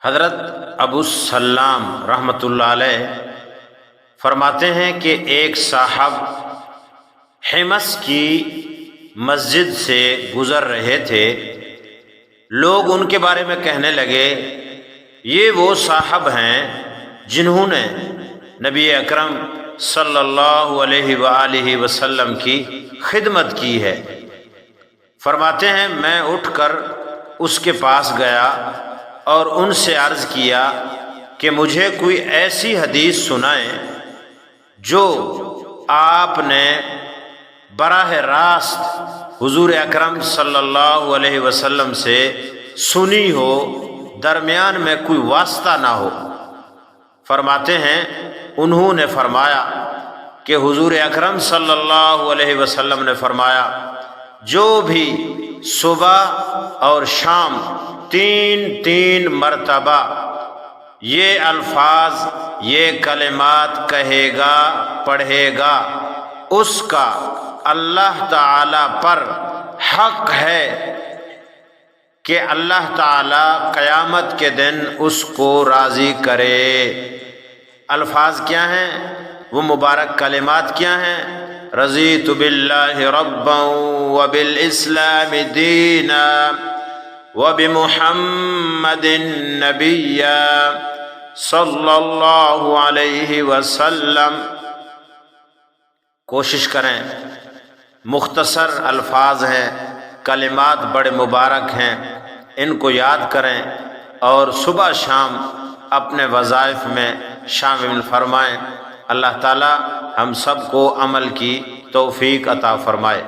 حضرت ابو السلام رحمۃ اللہ علیہ فرماتے ہیں کہ ایک صاحب حمص کی مسجد سے گزر رہے تھے۔ لوگ ان کے بارے میں کہنے لگے یہ وہ صاحب ہیں جنہوں نے نبی اکرم صلی اللہ علیہ وآلہ وسلم کی خدمت کی ہے۔ فرماتے ہیں میں اٹھ کر اس کے پاس گیا اور ان سے عرض کیا کہ مجھے کوئی ایسی حدیث سنائیں جو آپ نے براہ راست حضور اکرم صلی اللہ علیہ وسلم سے سنی ہو، درمیان میں کوئی واسطہ نہ ہو۔ فرماتے ہیں انہوں نے فرمایا کہ حضور اکرم صلی اللہ علیہ وسلم نے فرمایا جو بھی صبح اور شام تین مرتبہ یہ الفاظ یہ کلمات کہے گا پڑھے گا اس کا اللہ تعالی پر حق ہے کہ اللہ تعالی قیامت کے دن اس کو راضی کرے۔ الفاظ کیا ہیں؟ وہ مبارک کلمات کیا ہیں؟ رضیت باللہ ربا وبالاسلام دینا وبمحمد نبیا صلی اللہ علیہ وسلم۔ کوشش کریں، مختصر الفاظ ہیں، کلمات بڑے مبارک ہیں، ان کو یاد کریں اور صبح شام اپنے وظائف میں شامل فرمائیں۔ اللہ تعالی ہم سب کو عمل کی توفیق عطا فرمائے۔